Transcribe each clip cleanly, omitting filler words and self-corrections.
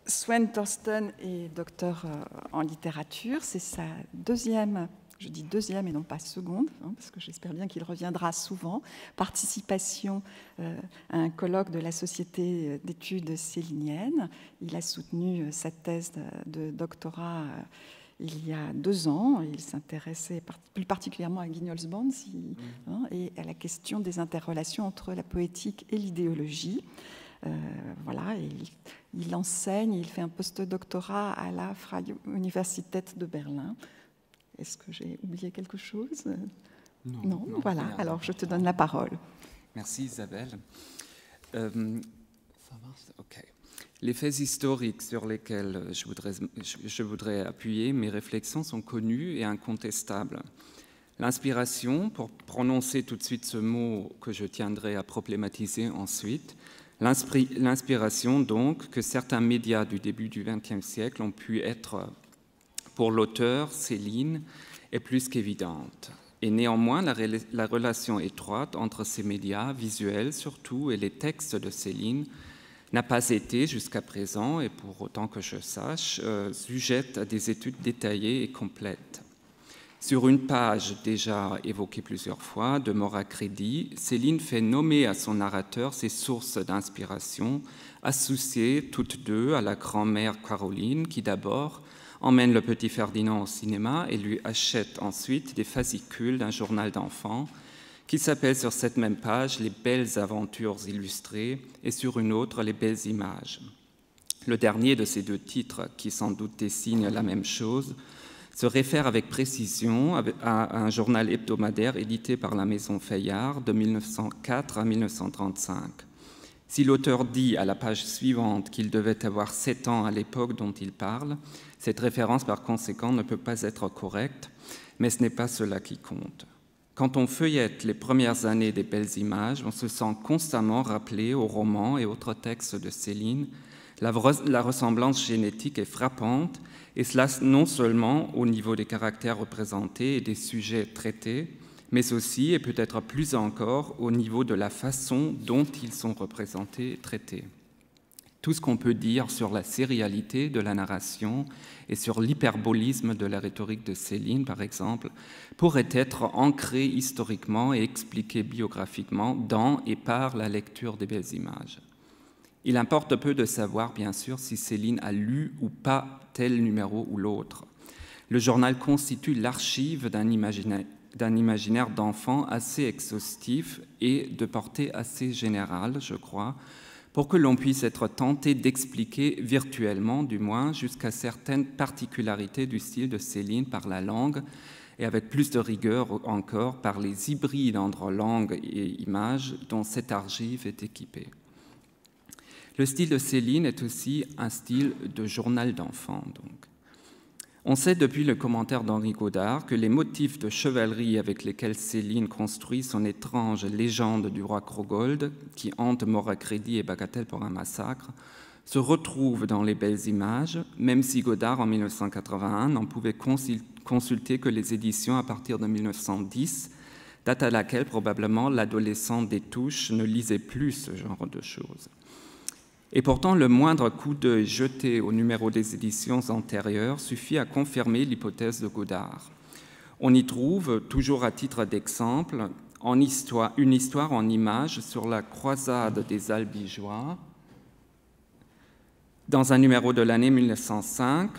Swen Thorsten est docteur en littérature. C'est sa deuxième, je dis deuxième et non pas seconde, parce que j'espère bien qu'il reviendra souvent, participation à un colloque de la Société d'études céliniennes. Il a soutenu sa thèse de doctorat il y a 2 ans. Il s'intéressait plus particulièrement à Guignolsband et à la question des interrelations entre la poétique et l'idéologie. Voilà, il enseigne, il fait un postdoctorat à la Freie Universität de Berlin. Est-ce que j'ai oublié quelque chose? Non, voilà, bien. Alors je te donne la parole. Merci Isabelle. Okay. Les faits historiques sur lesquels je voudrais appuyer mes réflexions sont connus et incontestables. L'inspiration, pour prononcer tout de suite ce mot que je tiendrai à problématiser ensuite, l'inspiration, donc, que certains médias du début du XXe siècle ont pu être pour l'auteur, Céline, est plus qu'évidente. Et néanmoins, la relation étroite entre ces médias, visuels surtout, et les textes de Céline n'a pas été, jusqu'à présent, et pour autant que je sache, sujette à des études détaillées et complètes. Sur une page déjà évoquée plusieurs fois de Mort à crédit, Céline fait nommer à son narrateur ses sources d'inspiration, associées toutes deux à la grand-mère Caroline, qui d'abord emmène le petit Ferdinand au cinéma et lui achète ensuite des fascicules d'un journal d'enfants qui s'appelle sur cette même page « Les belles aventures illustrées » et sur une autre « Les belles images ». Le dernier de ces 2 titres, qui sans doute désigne la même chose, se réfère avec précision à un journal hebdomadaire édité par la maison Fayard de 1904 à 1935. Si l'auteur dit à la page suivante qu'il devait avoir 7 ans à l'époque dont il parle, cette référence par conséquent ne peut pas être correcte, mais ce n'est pas cela qui compte. Quand on feuillette les premières années des belles images, on se sent constamment rappelé aux romans et autres textes de Céline. La ressemblance génétique est frappante, et cela non seulement au niveau des caractères représentés et des sujets traités, mais aussi, et peut-être plus encore, au niveau de la façon dont ils sont représentés et traités. Tout ce qu'on peut dire sur la sérialité de la narration et sur l'hyperbolisme de la rhétorique de Céline, par exemple, pourrait être ancré historiquement et expliqué biographiquement dans et par la lecture des belles images. Il importe peu de savoir, bien sûr, si Céline a lu ou pas tel numéro ou l'autre. Le journal constitue l'archive d'un imaginaire d'enfant assez exhaustif et de portée assez générale, je crois, pour que l'on puisse être tenté d'expliquer virtuellement, du moins, jusqu'à certaines particularités du style de Céline par la langue, et avec plus de rigueur encore par les hybrides entre langue et image dont cette archive est équipée. Le style de Céline est aussi un style de journal d'enfant, donc. On sait depuis le commentaire d'Henri Godard que les motifs de chevalerie avec lesquels Céline construit son étrange légende du roi Krogold, qui hante Mort à crédit et Bagatelle pour un massacre, se retrouvent dans les belles images, même si Godard, en 1981, n'en pouvait consulter que les éditions à partir de 1910, date à laquelle probablement l'adolescent des Touches ne lisait plus ce genre de choses. Et pourtant, le moindre coup d'œil jeté au numéro des éditions antérieures suffit à confirmer l'hypothèse de Godard. On y trouve, toujours à titre d'exemple, une histoire en images sur la croisade des Albigeois, dans un numéro de l'année 1905,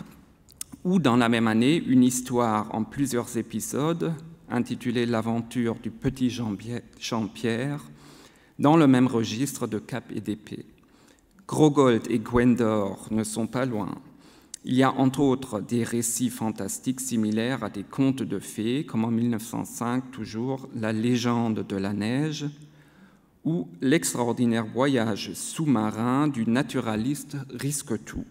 ou dans la même année, une histoire en plusieurs épisodes, intitulée « L'aventure du petit Jean-Pierre », dans le même registre de Cap et d'épée. Krogold et Gwendor ne sont pas loin. Il y a entre autres des récits fantastiques similaires à des contes de fées, comme en 1905 toujours La légende de la neige ou L'extraordinaire voyage sous-marin du naturaliste Risque-Tout.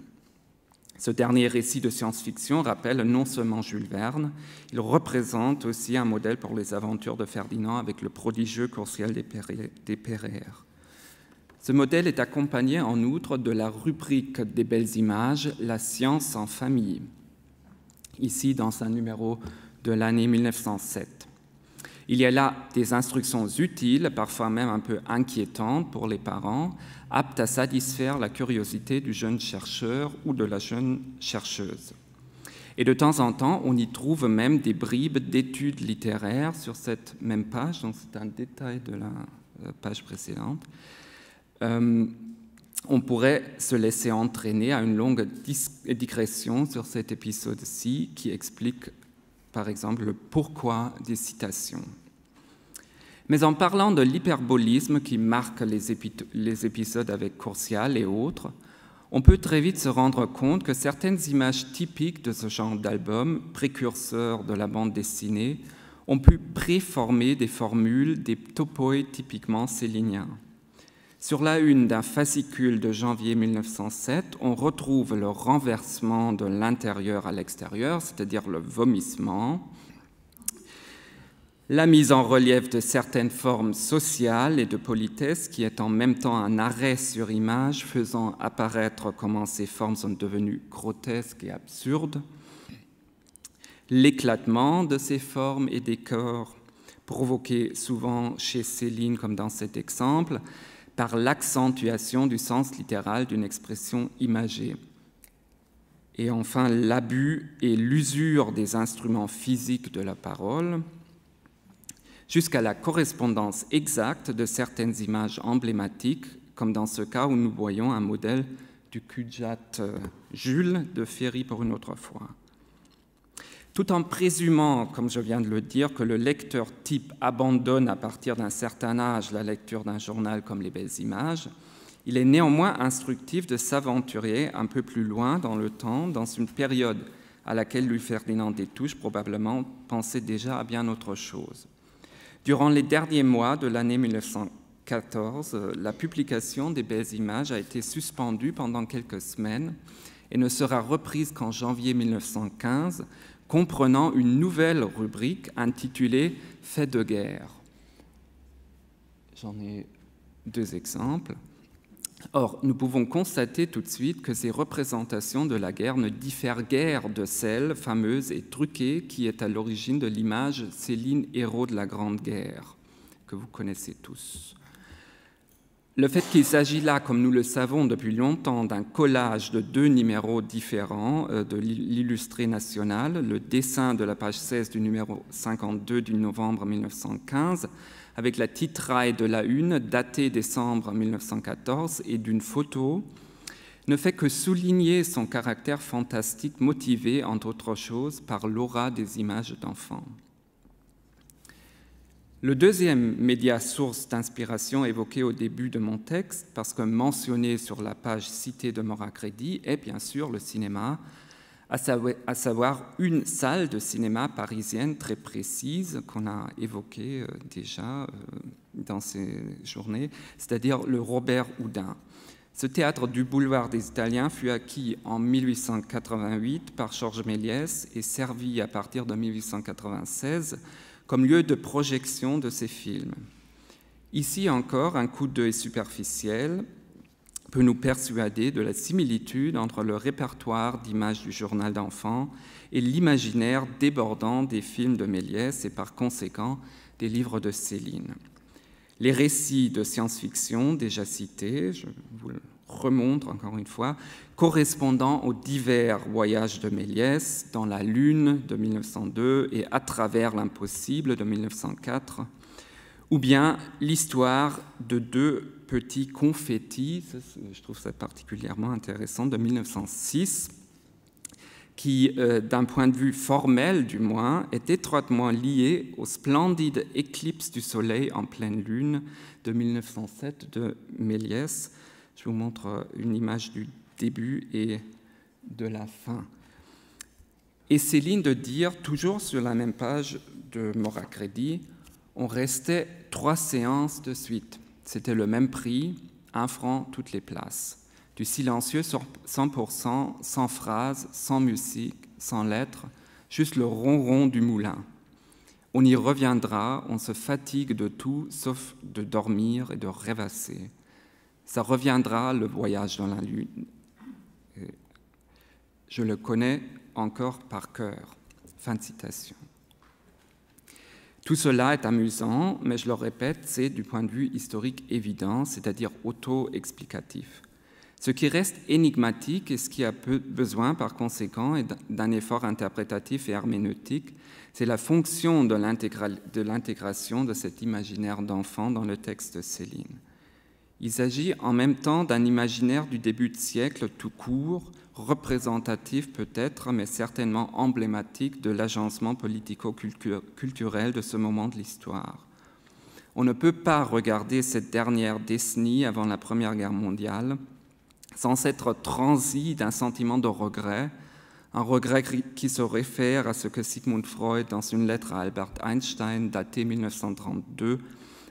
Ce dernier récit de science-fiction rappelle non seulement Jules Verne, il représente aussi un modèle pour les aventures de Ferdinand avec le prodigieux Courciel des Pereires. Ce modèle est accompagné en outre de la rubrique des belles images « La science en famille », ici dans un numéro de l'année 1907. Il y a là des instructions utiles, parfois même un peu inquiétantes pour les parents, aptes à satisfaire la curiosité du jeune chercheur ou de la jeune chercheuse. Et de temps en temps, on y trouve même des bribes d'études littéraires sur cette même page, donc c'est un détail de la page précédente. On pourrait se laisser entraîner à une longue digression sur cet épisode-ci qui explique, par exemple, le pourquoi des citations. Mais en parlant de l'hyperbolisme qui marque les épisodes avec Courcial et autres, on peut très vite se rendre compte que certaines images typiques de ce genre d'album, précurseurs de la bande dessinée, ont pu préformer des formules, des topoi typiquement céliniens. Sur la une d'un fascicule de janvier 1907, on retrouve le renversement de l'intérieur à l'extérieur, c'est-à-dire le vomissement, la mise en relief de certaines formes sociales et de politesse qui est en même temps un arrêt sur image faisant apparaître comment ces formes sont devenues grotesques et absurdes, l'éclatement de ces formes et des corps provoqué souvent chez Céline comme dans cet exemple par l'accentuation du sens littéral d'une expression imagée. Et enfin l'abus et l'usure des instruments physiques de la parole, jusqu'à la correspondance exacte de certaines images emblématiques, comme dans ce cas où nous voyons un modèle du Cujat Jules de Ferry pour une autre fois. Tout en présumant, comme je viens de le dire, que le lecteur type abandonne à partir d'un certain âge la lecture d'un journal comme Les Belles Images, il est néanmoins instructif de s'aventurer un peu plus loin dans le temps, dans une période à laquelle Louis-Ferdinand Destouches probablement pensait déjà à bien autre chose. Durant les derniers mois de l'année 1914, la publication des Belles Images a été suspendue pendant quelques semaines et ne sera reprise qu'en janvier 1915, comprenant une nouvelle rubrique intitulée « Faits de guerre ». J'en ai deux exemples. Or, nous pouvons constater tout de suite que ces représentations de la guerre ne diffèrent guère de celle fameuse et truquée qui est à l'origine de l'image Céline, héros de la Grande Guerre, que vous connaissez tous. Le fait qu'il s'agit là, comme nous le savons depuis longtemps, d'un collage de deux numéros différents de l'Illustré national, le dessin de la page 16 du numéro 52 du novembre 1915, avec la titraille de la une, datée décembre 1914, et d'une photo, ne fait que souligner son caractère fantastique, motivé, entre autres choses, par l'aura des images d'enfants. Le deuxième média source d'inspiration évoqué au début de mon texte, parce que mentionné sur la page citée de Moracredi, est bien sûr le cinéma, à savoir une salle de cinéma parisienne très précise qu'on a évoquée déjà dans ces journées, c'est-à-dire le Robert Houdin. Ce théâtre du boulevard des Italiens fut acquis en 1888 par Georges Méliès et servi à partir de 1896 comme lieu de projection de ses films. Ici encore, un coup d'œil superficiel peut nous persuader de la similitude entre le répertoire d'images du journal d'enfants et l'imaginaire débordant des films de Méliès et par conséquent des livres de Céline. Les récits de science-fiction déjà cités, je vous le remontre encore une fois, correspondant aux divers voyages de Méliès dans la Lune de 1902 et à travers l'impossible de 1904, ou bien l'histoire de deux petits confettis, je trouve ça particulièrement intéressant, de 1906, qui, d'un point de vue formel du moins, est étroitement lié aux splendides éclipses du Soleil en pleine Lune de 1907 de Méliès. Je vous montre une image du début et de la fin. Et Céline de dire, toujours sur la même page de Moracredi, on restait 3 séances de suite. C'était le même prix, 1 franc toutes les places. Du silencieux 100%, sans phrase, sans musique, sans lettres, juste le ronron du moulin. On y reviendra, on se fatigue de tout sauf de dormir et de rêvasser. Ça reviendra, le voyage dans la Lune. Je le connais encore par cœur. Fin de citation. Tout cela est amusant, mais je le répète, c'est du point de vue historique évident, c'est-à-dire auto-explicatif. Ce qui reste énigmatique et ce qui a besoin par conséquent d'un effort interprétatif et herméneutique, c'est la fonction de l'intégration de cet imaginaire d'enfant dans le texte de Céline. Il s'agit en même temps d'un imaginaire du début de siècle tout court, représentatif peut-être, mais certainement emblématique de l'agencement politico-culturel de ce moment de l'histoire. On ne peut pas regarder cette dernière décennie avant la Première Guerre mondiale sans s'être transi d'un sentiment de regret, un regret qui se réfère à ce que Sigmund Freud, dans une lettre à Albert Einstein datée 1932,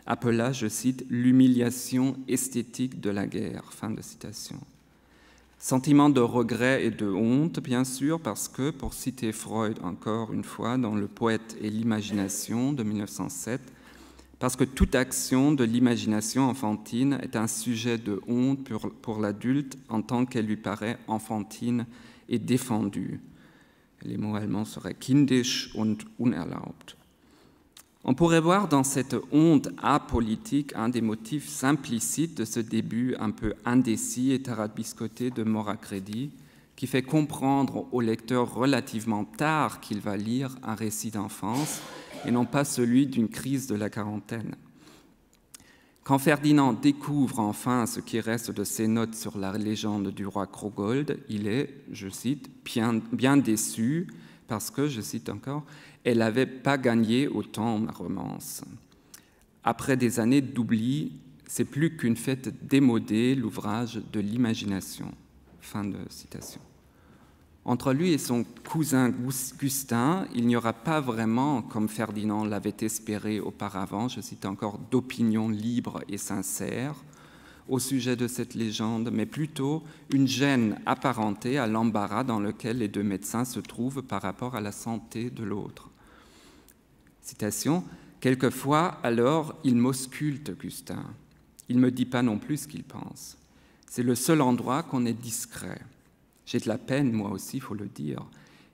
appela, je cite, « l'humiliation esthétique de la guerre ». Fin de citation. Sentiment de regret et de honte, bien sûr, parce que, pour citer Freud encore une fois dans Le poète et l'imagination de 1907, parce que toute action de l'imagination enfantine est un sujet de honte pour l'adulte en tant qu'elle lui paraît enfantine et défendue. Les mots allemands seraient kindisch und unerlaubt. On pourrait voir dans cette honte apolitique un des motifs implicites de ce début un peu indécis et tarabiscoté de Moracredi, qui fait comprendre au lecteur relativement tard qu'il va lire un récit d'enfance et non pas celui d'une crise de la quarantaine. Quand Ferdinand découvre enfin ce qui reste de ses notes sur la légende du roi Krogold, il est, je cite, bien déçu parce que, je cite encore, « elle n'avait pas gagné autant ma romance ». Après des années d'oubli, c'est plus qu'une fête démodée, l'ouvrage de l'imagination. Fin de citation. Entre lui et son cousin Gustin, il n'y aura pas vraiment, comme Ferdinand l'avait espéré auparavant, je cite encore, d'opinion libre et sincère au sujet de cette légende, mais plutôt une gêne apparentée à l'embarras dans lequel les deux médecins se trouvent par rapport à la santé de l'autre. Citation, « Quelquefois, alors, il m'ausculte, Gustin. Il ne me dit pas non plus ce qu'il pense. C'est le seul endroit qu'on est discret. J'ai de la peine, moi aussi, il faut le dire.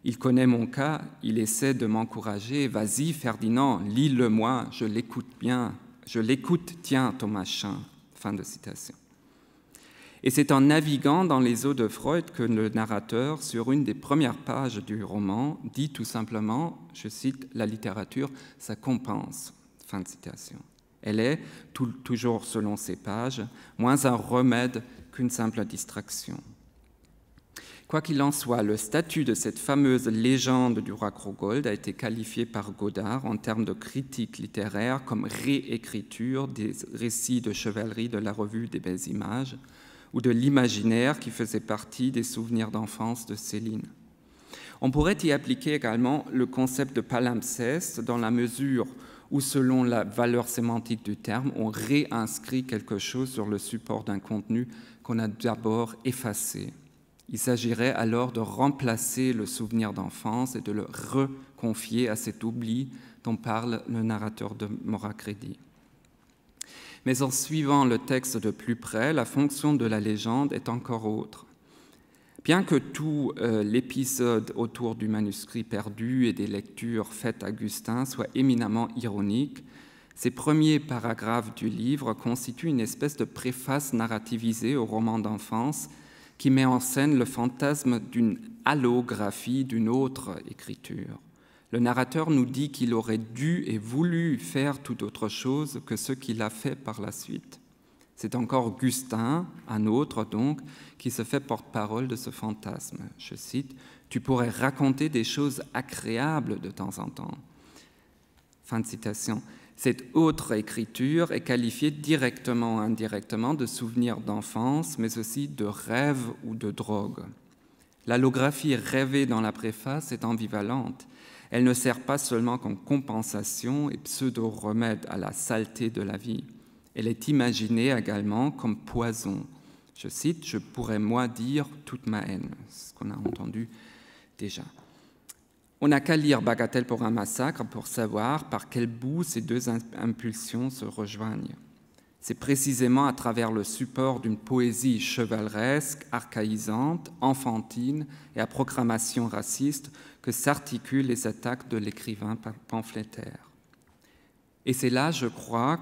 Il connaît mon cas, il essaie de m'encourager. Vas-y, Ferdinand, lis-le-moi, je l'écoute bien. Je l'écoute, tiens, ton machin. » Fin de citation. Et c'est en naviguant dans les eaux de Freud que le narrateur, sur une des premières pages du roman, dit tout simplement, je cite, « La littérature, ça compense. » Fin de citation. Elle est, toujours selon ces pages, moins un remède qu'une simple distraction. Quoi qu'il en soit, le statut de cette fameuse légende du roi Krogold a été qualifié par Godard en termes de critique littéraire comme réécriture des récits de chevalerie de la revue des Belles Images ou de l'imaginaire qui faisait partie des souvenirs d'enfance de Céline. On pourrait y appliquer également le concept de palimpseste dans la mesure où, selon la valeur sémantique du terme, on réinscrit quelque chose sur le support d'un contenu qu'on a d'abord effacé. Il s'agirait alors de remplacer le souvenir d'enfance et de le reconfier à cet oubli dont parle le narrateur de Moracredi. Mais en suivant le texte de plus près, la fonction de la légende est encore autre. Bien que tout l'épisode autour du manuscrit perdu et des lectures faites à Gustin soit éminemment ironique, ces premiers paragraphes du livre constituent une espèce de préface narrativisée au roman d'enfance qui met en scène le fantasme d'une allographie d'une autre écriture. Le narrateur nous dit qu'il aurait dû et voulu faire tout autre chose que ce qu'il a fait par la suite. C'est encore Gustin, un autre donc, qui se fait porte-parole de ce fantasme. Je cite, « Tu pourrais raconter des choses agréables de temps en temps. » Fin de citation. Cette autre écriture est qualifiée directement ou indirectement de souvenir d'enfance, mais aussi de rêve ou de drogue. L'allographie rêvée dans la préface est ambivalente. Elle ne sert pas seulement comme compensation et pseudo-remède à la saleté de la vie. Elle est imaginée également comme poison. Je cite, « Je pourrais moi dire toute ma haine », ce qu'on a entendu déjà. On n'a qu'à lire Bagatelle pour un massacre pour savoir par quel bout ces deux impulsions se rejoignent. C'est précisément à travers le support d'une poésie chevaleresque, archaïsante, enfantine et à proclamation raciste que s'articulent les attaques de l'écrivain pamphlétaire. Et c'est là, je crois,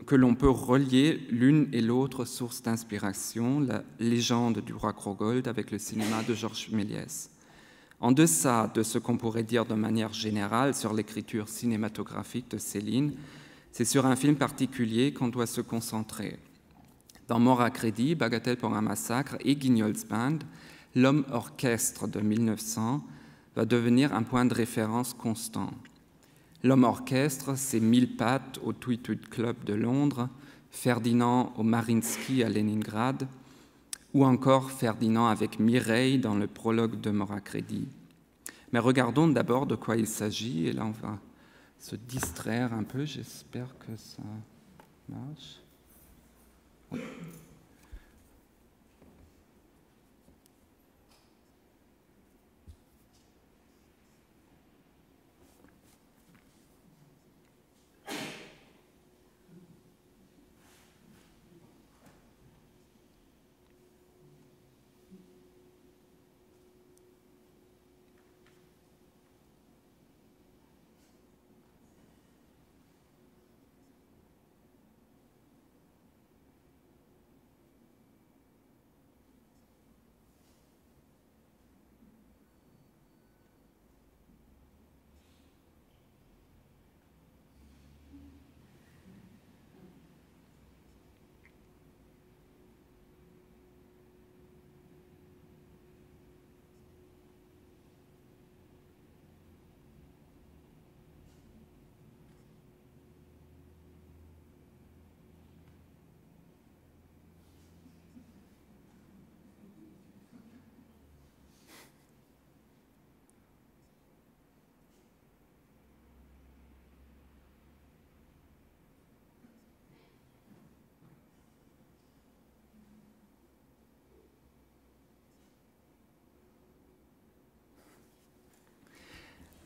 que l'on peut relier l'une et l'autre source d'inspiration, la légende du roi Krogold avec le cinéma de Georges Méliès. En deçà de ce qu'on pourrait dire de manière générale sur l'écriture cinématographique de Céline, c'est sur un film particulier qu'on doit se concentrer. Dans Mort à crédit, Bagatelle pour un massacre et Guignol's Band, l'homme orchestre de 1900 va devenir un point de référence constant. L'homme orchestre, c'est Mille Pattes au Tweed Tweed Club de Londres, Ferdinand au Mariinsky à Leningrad, ou encore Ferdinand avec Mireille dans le prologue de Mort à crédit. Mais regardons d'abord de quoi il s'agit, et là on va se distraire un peu, j'espère que ça marche. Oui.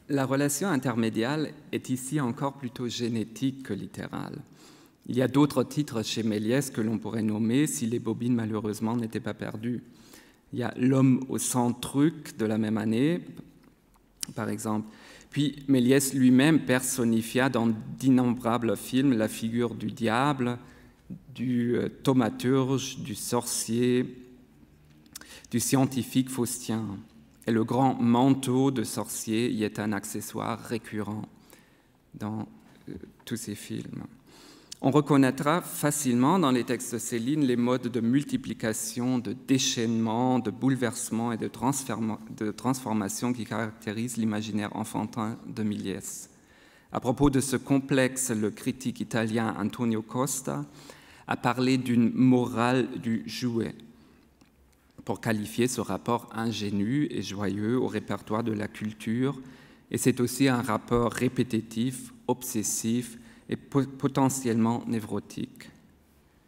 La relation intermédiale est ici encore plutôt génétique que littérale. Il y a d'autres titres chez Méliès que l'on pourrait nommer si les bobines malheureusement n'étaient pas perdues. Il y a L'homme aux 100 trucs de la même année, par exemple. Puis Méliès lui-même personnifia dans d'innombrables films la figure du diable, du thaumaturge, du sorcier, du scientifique faustien. Et le grand manteau de sorcier y est un accessoire récurrent dans tous ces films. On reconnaîtra facilement dans les textes de Céline les modes de multiplication, de déchaînement, de bouleversement et de transformation qui caractérisent l'imaginaire enfantin de Méliès. À propos de ce complexe, le critique italien Antonio Costa a parlé d'une morale du jouet pour qualifier ce rapport ingénu et joyeux au répertoire de la culture, et c'est aussi un rapport répétitif, obsessif et potentiellement névrotique.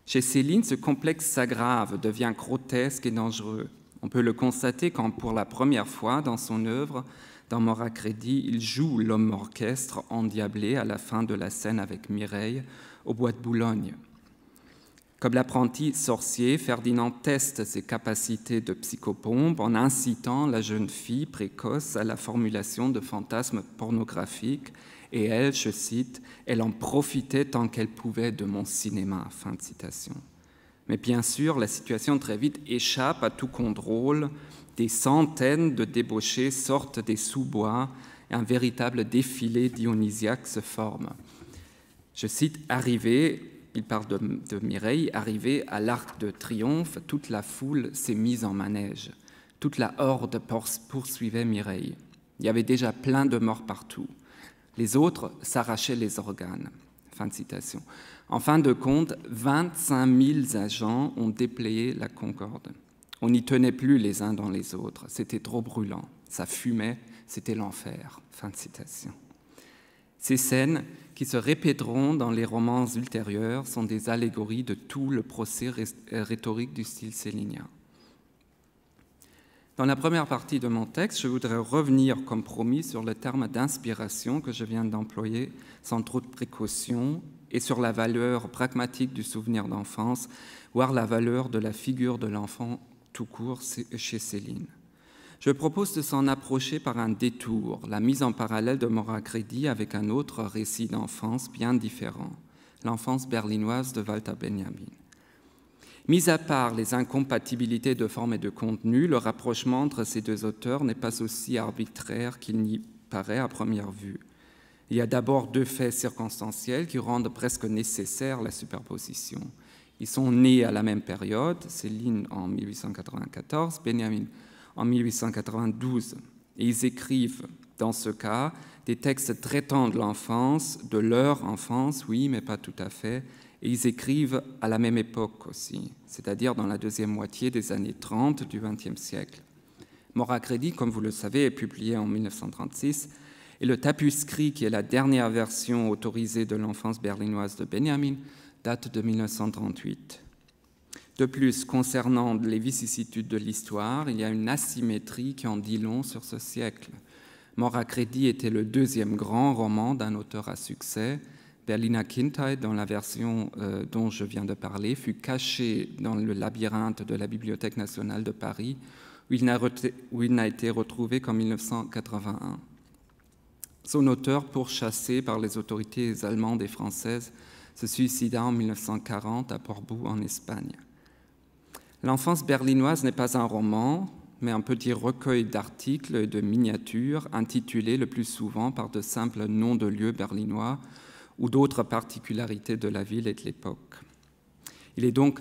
Chez Céline, ce complexe s'aggrave, devient grotesque et dangereux. On peut le constater quand, pour la première fois dans son œuvre, dans Mort à crédit, il joue l'homme orchestre endiablé à la fin de la scène avec Mireille au bois de Boulogne. Comme l'apprenti sorcier, Ferdinand teste ses capacités de psychopompe en incitant la jeune fille précoce à la formulation de fantasmes pornographiques, et elle, je cite, « elle en profitait tant qu'elle pouvait de mon cinéma », fin de citation. Mais bien sûr, la situation très vite échappe à tout contrôle, des centaines de débauchés sortent des sous-bois, et un véritable défilé dionysiaque se forme. Je cite « arrivé », il parle de Mireille, arrivée à l'Arc de Triomphe, toute la foule s'est mise en manège. Toute la horde poursuivait Mireille. Il y avait déjà plein de morts partout. Les autres s'arrachaient les organes. Fin de citation. En fin de compte, 25 000 agents ont déplayé la Concorde. On n'y tenait plus les uns dans les autres. C'était trop brûlant. Ça fumait, c'était l'enfer. Fin de citation. Ces scènes, qui se répéteront dans les romans ultérieurs, sont des allégories de tout le procès rhétorique du style célinien. Dans la première partie de mon texte, je voudrais revenir, comme promis, sur le terme d'inspiration que je viens d'employer sans trop de précaution et sur la valeur pragmatique du souvenir d'enfance, voire la valeur de la figure de l'enfant tout court chez Céline. Je propose de s'en approcher par un détour, la mise en parallèle de Moracredi avec un autre récit d'enfance bien différent, l'enfance berlinoise de Walter Benjamin. Mis à part les incompatibilités de forme et de contenu, le rapprochement entre ces deux auteurs n'est pas aussi arbitraire qu'il n'y paraît à première vue. Il y a d'abord deux faits circonstanciels qui rendent presque nécessaire la superposition. Ils sont nés à la même période, Céline en 1894, Benjamin en 1892, et ils écrivent, dans ce cas, des textes traitant de l'enfance, de leur enfance, oui, mais pas tout à fait, et ils écrivent à la même époque aussi, c'est-à-dire dans la deuxième moitié des années 30 du XXe siècle. Moracredi, comme vous le savez, est publié en 1936, et le Tapuscrit, qui est la dernière version autorisée de l'enfance berlinoise de Benjamin, date de 1938. De plus, concernant les vicissitudes de l'histoire, il y a une asymétrie qui en dit long sur ce siècle. Moracredi était le deuxième grand roman d'un auteur à succès. Berliner Kindheit, dans la version dont je viens de parler, fut caché dans le labyrinthe de la Bibliothèque nationale de Paris, où il n'a été retrouvé qu'en 1981. Son auteur, pourchassé par les autorités allemandes et françaises, se suicida en 1940 à Portbou, en Espagne. L'enfance berlinoise n'est pas un roman, mais un petit recueil d'articles et de miniatures intitulés le plus souvent par de simples noms de lieux berlinois ou d'autres particularités de la ville et de l'époque. Il est donc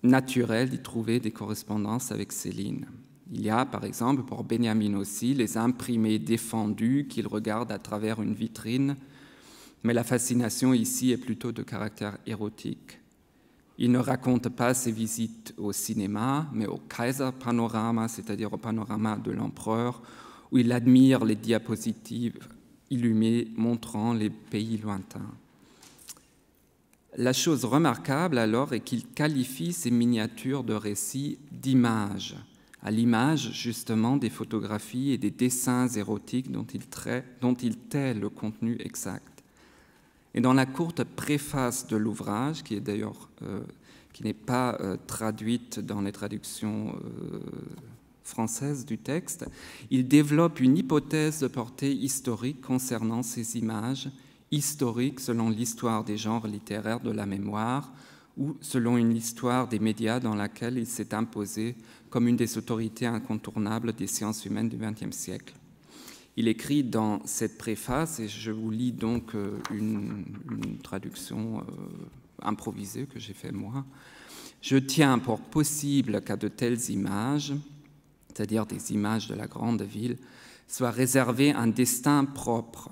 naturel d'y trouver des correspondances avec Céline. Il y a, par exemple, pour Benjamin aussi, les imprimés défendus qu'il regarde à travers une vitrine, mais la fascination ici est plutôt de caractère érotique. Il ne raconte pas ses visites au cinéma, mais au Kaiserpanorama, c'est-à-dire au panorama de l'empereur, où il admire les diapositives illumées montrant les pays lointains. La chose remarquable alors est qu'il qualifie ces miniatures de récits d'images, à l'image justement des photographies et des dessins érotiques dont il tait le contenu exact. Et dans la courte préface de l'ouvrage, qui est d'ailleurs qui n'est pas traduite dans les traductions françaises du texte, il développe une hypothèse de portée historique concernant ces images, historiques selon l'histoire des genres littéraires de la mémoire ou selon une histoire des médias dans laquelle il s'est imposé comme une des autorités incontournables des sciences humaines du XXe siècle. Il écrit dans cette préface, et je vous lis donc une traduction improvisée que j'ai fait moi. « Je tiens pour possible qu'à de telles images, c'est-à-dire des images de la grande ville, soit réservé un destin propre.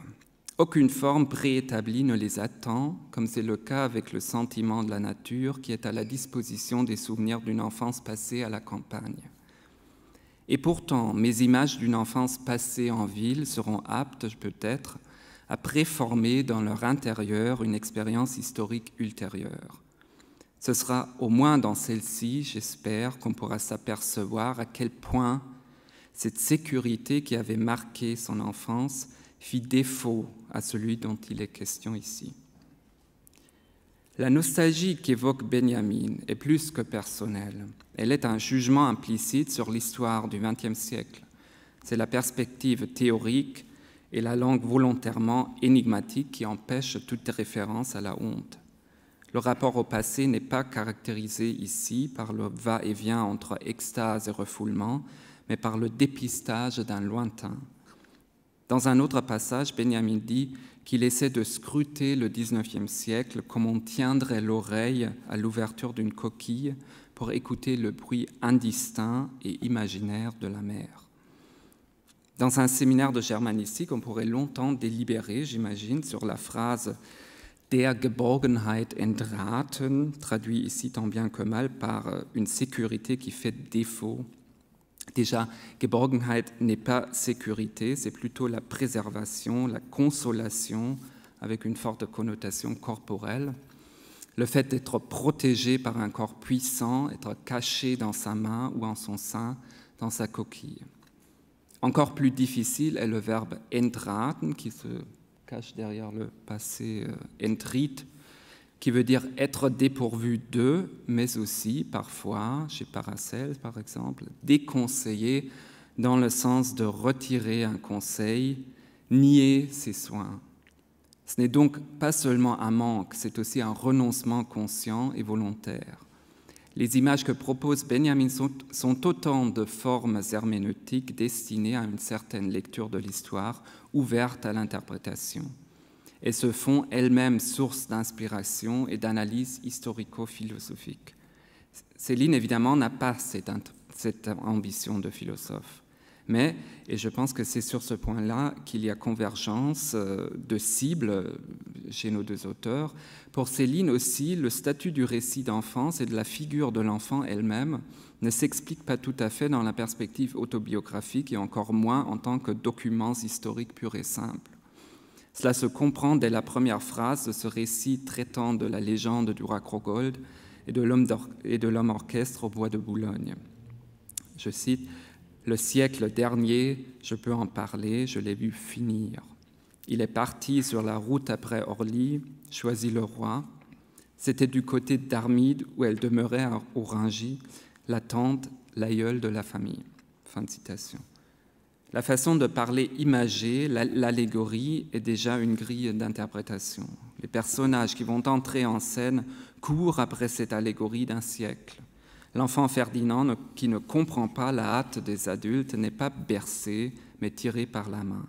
Aucune forme préétablie ne les attend, comme c'est le cas avec le sentiment de la nature qui est à la disposition des souvenirs d'une enfance passée à la campagne. Et pourtant, mes images d'une enfance passée en ville seront aptes, peut-être, à préformer dans leur intérieur une expérience historique ultérieure. Ce sera au moins dans celle-ci, j'espère, qu'on pourra s'apercevoir à quel point cette sécurité qui avait marqué son enfance fit défaut à celui dont il est question ici. La nostalgie qu'évoque Benjamin est plus que personnelle. Elle est un jugement implicite sur l'histoire du XXe siècle. C'est la perspective théorique et la langue volontairement énigmatique qui empêchent toute référence à la honte. Le rapport au passé n'est pas caractérisé ici par le va-et-vient entre extase et refoulement, mais par le dépistage d'un lointain. Dans un autre passage, Benjamin dit qu'il essaie de scruter le XIXe siècle comme on tiendrait l'oreille à l'ouverture d'une coquille pour écouter le bruit indistinct et imaginaire de la mer. Dans un séminaire de germanistique, on pourrait longtemps délibérer, j'imagine, sur la phrase « der Geborgenheit entraten », traduit ici tant bien que mal par une sécurité qui fait défaut. Déjà, Geborgenheit n'est pas sécurité, c'est plutôt la préservation, la consolation, avec une forte connotation corporelle. Le fait d'être protégé par un corps puissant, être caché dans sa main ou en son sein, dans sa coquille. Encore plus difficile est le verbe entraten, qui se cache derrière le passé entrit, qui veut dire être dépourvu de, mais aussi parfois, chez Paracelse par exemple, déconseillé dans le sens de retirer un conseil, nier ses soins. Ce n'est donc pas seulement un manque, c'est aussi un renoncement conscient et volontaire. Les images que propose Benjamin sont autant de formes herméneutiques destinées à une certaine lecture de l'histoire, ouverte à l'interprétation. Elles se font elles-mêmes source d'inspiration et d'analyse historico-philosophique. Céline, évidemment, n'a pas cette ambition de philosophe. Mais, et je pense que c'est sur ce point-là qu'il y a convergence de cibles chez nos deux auteurs. Pour Céline aussi, le statut du récit d'enfance et de la figure de l'enfant elle-même ne s'explique pas tout à fait dans la perspective autobiographique et encore moins en tant que documents historiques purs et simples. Cela se comprend dès la première phrase de ce récit traitant de la légende du roi Krogold et de l'homme orchestre au bois de Boulogne. Je cite: « Le siècle dernier, je peux en parler, je l'ai vu finir. Il est parti sur la route après Orly, choisit le roi. C'était du côté d'Armide où elle demeurait à Oringy, la tante, l'aïeule de la famille. » Fin de citation. La façon de parler imagée, l'allégorie, est déjà une grille d'interprétation. Les personnages qui vont entrer en scène courent après cette allégorie d'un siècle. L'enfant Ferdinand, qui ne comprend pas la hâte des adultes, n'est pas bercé, mais tiré par la main.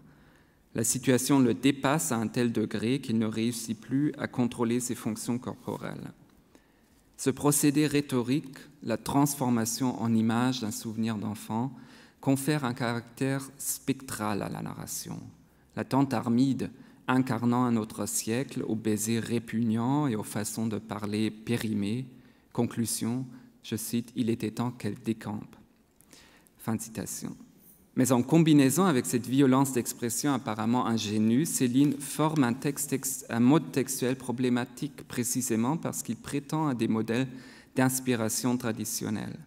La situation le dépasse à un tel degré qu'il ne réussit plus à contrôler ses fonctions corporelles. Ce procédé rhétorique, la transformation en image d'un souvenir d'enfant, confère un caractère spectral à la narration. La tante Armide, incarnant un autre siècle, aux baisers répugnants et aux façons de parler périmées. Conclusion, je cite, « Il était temps qu'elle décampe ». Fin de citation. Mais en combinaison avec cette violence d'expression apparemment ingénue, Céline forme un mode textuel problématique précisément parce qu'il prétend à des modèles d'inspiration traditionnelle.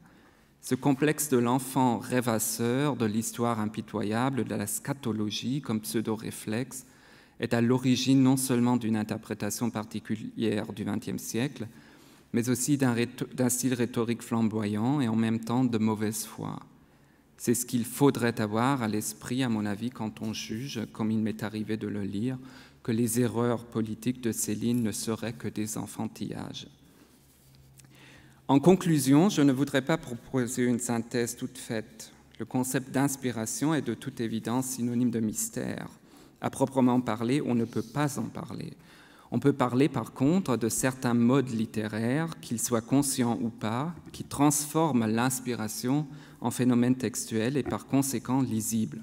Ce complexe de l'enfant rêvasseur, de l'histoire impitoyable, de la scatologie comme pseudo-réflexe, est à l'origine non seulement d'une interprétation particulière du XXe siècle, mais aussi d'un style rhétorique flamboyant et en même temps de mauvaise foi. C'est ce qu'il faudrait avoir à l'esprit, à mon avis, quand on juge, comme il m'est arrivé de le lire, que les erreurs politiques de Céline ne seraient que des enfantillages. En conclusion, je ne voudrais pas proposer une synthèse toute faite. Le concept d'inspiration est de toute évidence synonyme de mystère. À proprement parler, on ne peut pas en parler. On peut parler par contre de certains modes littéraires, qu'ils soient conscients ou pas, qui transforment l'inspiration en phénomène textuel et par conséquent lisible.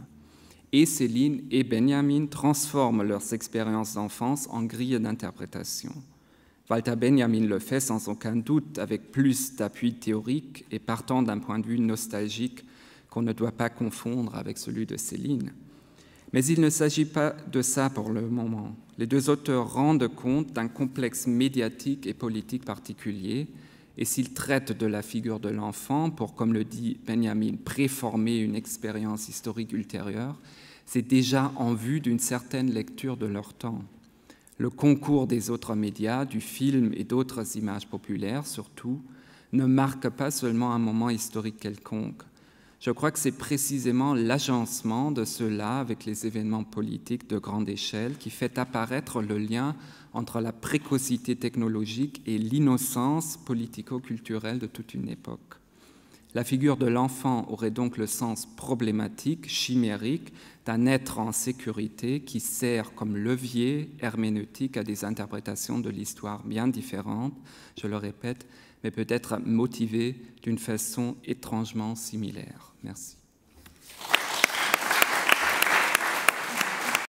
Et Céline et Benjamin transforment leurs expériences d'enfance en grille d'interprétation. Walter Benjamin le fait sans aucun doute avec plus d'appui théorique et partant d'un point de vue nostalgique qu'on ne doit pas confondre avec celui de Céline. Mais il ne s'agit pas de ça pour le moment. Les deux auteurs rendent compte d'un complexe médiatique et politique particulier, et s'ils traitent de la figure de l'enfant pour, comme le dit Benjamin, préformer une expérience historique ultérieure, c'est déjà en vue d'une certaine lecture de leur temps. Le concours des autres médias, du film et d'autres images populaires surtout, ne marque pas seulement un moment historique quelconque. Je crois que c'est précisément l'agencement de cela avec les événements politiques de grande échelle qui fait apparaître le lien entre la précocité technologique et l'innocence politico-culturelle de toute une époque. La figure de l'enfant aurait donc le sens problématique, chimérique, d'un être en sécurité qui sert comme levier herméneutique à des interprétations de l'histoire bien différentes, je le répète, mais peut-être motivées d'une façon étrangement similaire. Merci.